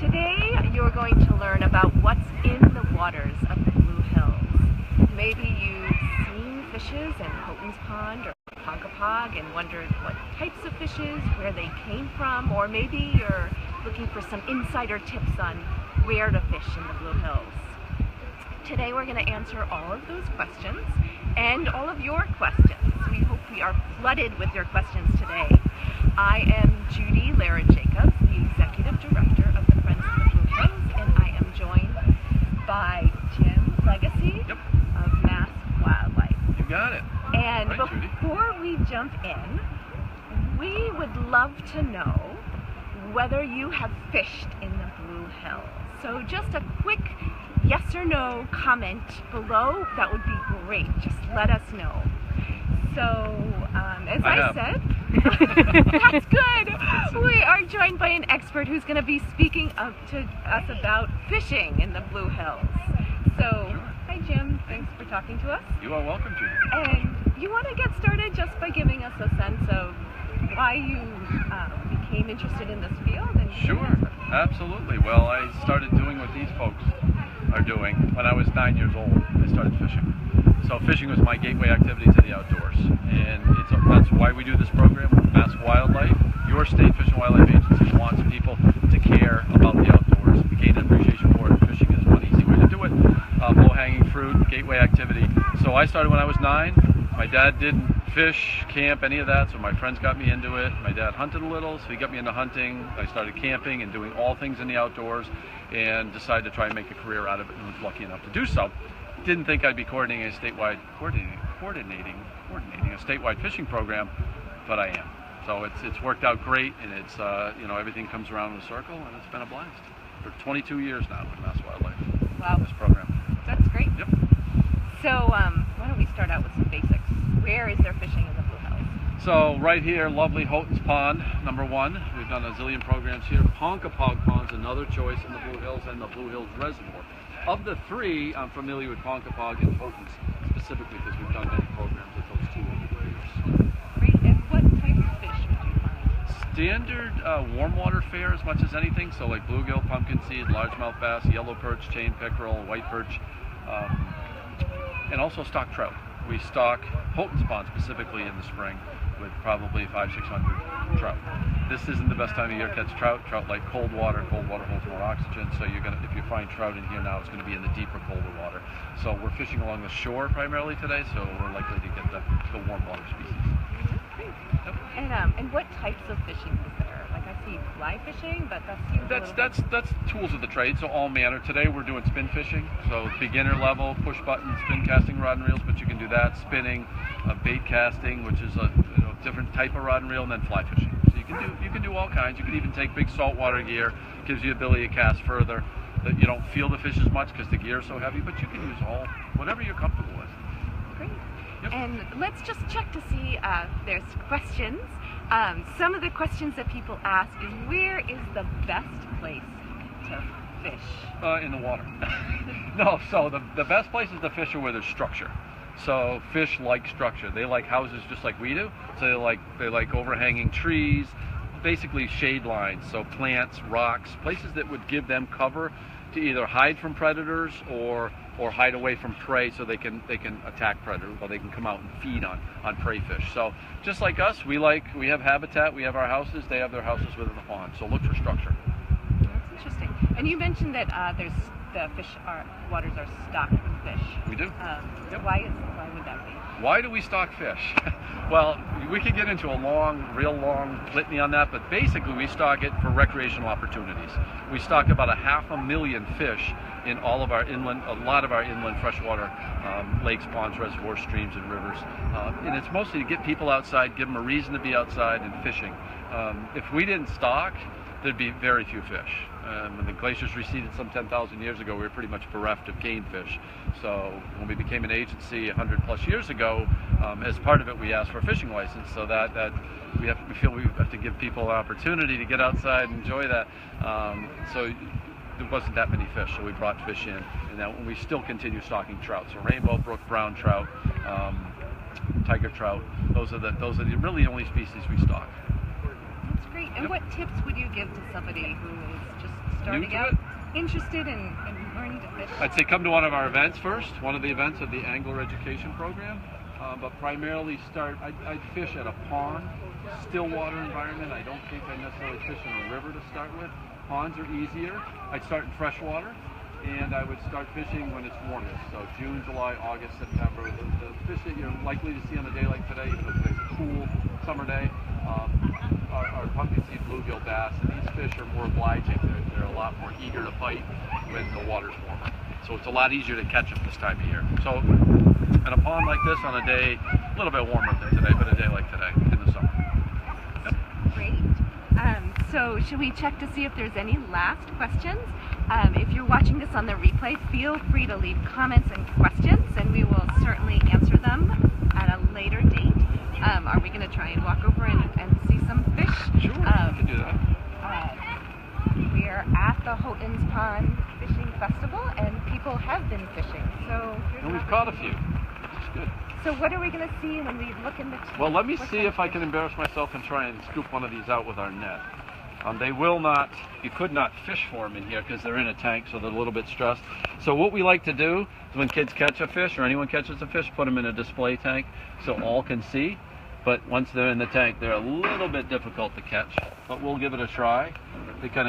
Today you're going to learn about what's in the waters of the Blue Hills. Maybe you've seen fishes in Houghton's Pond or Ponkapog and wondered what types of fishes, where they came from, or maybe you're looking for some insider tips on where to fish in the Blue Hills. Today we're going to answer all of those questions and all of your questions. We hope we are flooded with your questions today. I am Judy Lara-Jacobs, the Executive Director of the Friends of the Blue Hills, and I am joined by Jim Legacy of Mass Wildlife. You got it. And right, before we jump in, we would love to know whether you have fished in the Blue Hills. So just a quick yes or no comment below, that would be great. Just let us know. So, as I said, that's good. We are joined by an expert who's going to be speaking up to us about fishing in the Blue Hills. So, hi Jim, thanks for talking to us. You are welcome, Judy. And you want to get started just by giving us a sense of why you became interested in this field? And sure, absolutely. Well, I started doing what these folks are doing when I was 9 years old. I started fishing. So fishing was my gateway activity to the outdoors, and that's why we do this program with Mass Wildlife. Your state Fish and Wildlife Agency wants people to care about the outdoors, gain an appreciation for it. Fishing is one easy way to do it. Low-hanging fruit, gateway activity. So I started when I was 9. My dad didn't fish, camp, any of that, so my friends got me into it. My dad hunted a little, so he got me into hunting. I started camping and doing all things in the outdoors, and decided to try and make a career out of it, and was lucky enough to do so. Didn't think I'd be coordinating a statewide fishing program, but I am. So it's worked out great, and it's everything comes around in a circle, and it's been a blast for 22 years now with Mass Wildlife. Wow, this program. That's great. Yep. So why don't we start out with some basics? Where is there fishing in the Blue Hills? So right here, lovely Houghton's Pond, number 1. We've done a zillion programs here. Ponkapog Pond's another choice in the Blue Hills, and the Blue Hills Reservoir. Of the 3, I'm familiar with Ponkapog and Houghton's specifically because we've done many programs with those 2 over the years. Great. And what type of fish would you find? Standard warm water fare as much as anything. So like bluegill, pumpkin seed, largemouth bass, yellow perch, chain pickerel, white perch, and also stock trout. We stock Houghton's Pond specifically in the spring with probably 500-600 trout. This isn't the best time of year to catch trout. Trout like cold water. Cold water holds more oxygen, so if you find trout in here now, it's going to be in the deeper, colder water. So we're fishing along the shore primarily today, so we're likely to get the warm water species. Yep. And what types of fishing is there? Like I see fly fishing, but that's tools of the trade. So all manner. Today we're doing spin fishing, so beginner level, push button, spin casting rod and reels, but you can do that. Spinning, bait casting, which is a different type of rod and reel, and then fly fishing. So you can do all kinds. You can even take big saltwater gear, gives you the ability to cast further. That you don't feel the fish as much because the gear is so heavy, but you can use whatever you're comfortable with. Great. Yep. And let's just check to see there's questions. Some of the questions that people ask is, where is the best place to fish? In the water. No, so the best places to fish are where there's structure. So fish like structure. They like houses just like we do. So they like overhanging trees, basically shade lines. So plants, rocks, places that would give them cover to either hide from predators or hide away from prey, so they can attack predators, or they can come out and feed on prey fish. So just like us, we have habitat, we have our houses, they have their houses within the pond. So look for structure. That's interesting. And you mentioned that waters are stocked with fish. We do. Yep. Why would that be? Why do we stock fish? Well, we could get into a real long litany on that, but basically we stock it for recreational opportunities. We stock about 500,000 fish in a lot of our inland freshwater lakes, ponds, reservoirs, streams, and rivers. And it's mostly to get people outside, give them a reason to be outside and fishing. If we didn't stock, there'd be very few fish. When the glaciers receded some 10,000 years ago, we were pretty much bereft of game fish. So when we became an agency 100 plus years ago, as part of it, we asked for a fishing license. So that we feel we have to give people an opportunity to get outside and enjoy that. So there wasn't that many fish, so we brought fish in, and then we still continue stocking trout. So rainbow brook brown trout, tiger trout. Those are the really only species we stock. That's great. And what tips would you give to somebody who is just starting to out it? interested in learning to fish? I'd say come to one of our events first, one of the events of the Angler Education Program. But primarily I'd fish at a pond, still water environment. I don't think I necessarily fish in a river to start with. Ponds are easier. I'd start in freshwater, and I would start fishing when it's warmest. So June, July, August, September. The fish that you're likely to see on a day like today, even though today's a cool summer day, are pumpkin seed bluegill bass. And these fish are more obliging. They're a lot more eager to bite when the water's warmer. So it's a lot easier to catch them this time of year. So in a pond like this on a day, a little bit warmer than today, but a day like today in the summer. Yep. Great. So should we check to see if there's any last questions? If you're watching this on the replay, feel free to leave comments and questions, and we will certainly answer them at a later date. Are we going to try and walk over and see some fish? Sure, we can do that. We're at the Houghton's Pond Fishing Festival, and people have been fishing. And we've caught a few, which is good. So what are we going to see when we look in the tank? Well, let me see if I can embarrass myself and try and scoop one of these out with our net. They will not, you could not fish for them in here because they're in a tank, so they're a little bit stressed. So what we like to do is when kids catch a fish or anyone catches a fish, put them in a display tank so all can see. But once they're in the tank, they're a little bit difficult to catch. But we'll give it a try. They kind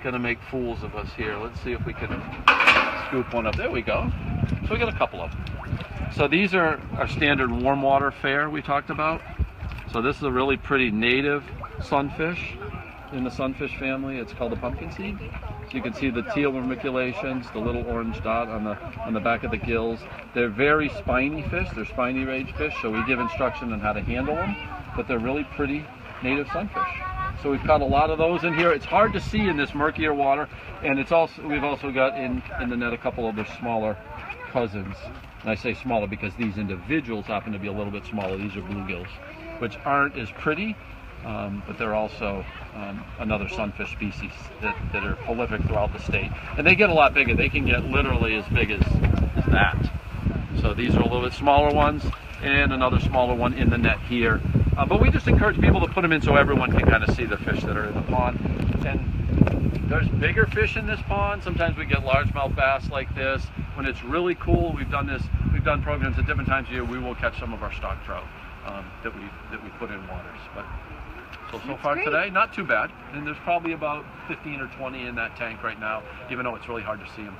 of make fools of us here. Let's see if we can scoop one up. There we go. So we got a couple of them. So these are our standard warm water fare we talked about. So this is a really pretty native sunfish in the sunfish family. It's called the pumpkin seed. So you can see the teal vermiculations, the little orange dot on the back of the gills. They're very spiny fish. They're spiny rage fish, so we give instruction on how to handle them, but they're really pretty native sunfish. So we've caught a lot of those in here. It's hard to see in this murkier water, and we've also got in the net a couple of their smaller cousins. And I say smaller because these individuals happen to be a little bit smaller. These are bluegills, which aren't as pretty, but they're also another sunfish species that are prolific throughout the state. And they get a lot bigger. They can get literally as big as that. So these are a little bit smaller ones, and another smaller one in the net here. But we just encourage people to put them in so everyone can kind of see the fish that are in the pond. And there's bigger fish in this pond. Sometimes we get largemouth bass like this. When it's really cool, we've done programs at different times of year. We will catch some of our stock trout that we put in waters. But so far today, not too bad. And there's probably about 15 or 20 in that tank right now, even though it's really hard to see them.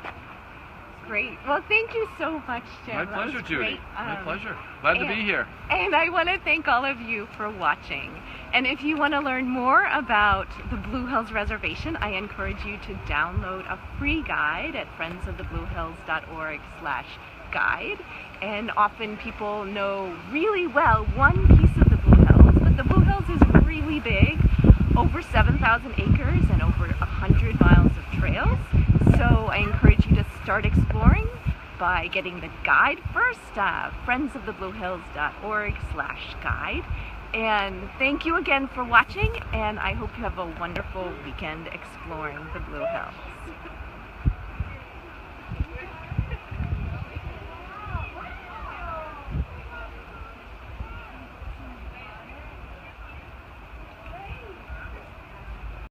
Great. Well, thank you so much, Jim. My pleasure, Judy. My pleasure. Glad to be here. And I want to thank all of you for watching. And if you want to learn more about the Blue Hills Reservation, I encourage you to download a free guide at friendsofthebluehills.org/guide. And often people know really well one piece of the Blue Hills, but the Blue Hills is really big, over 7,000 acres and over 100 miles of trails. So I encourage you to start exploring by getting the guide first, friendsofthebluehills.org/guide. And thank you again for watching, and I hope you have a wonderful weekend exploring the Blue Hills.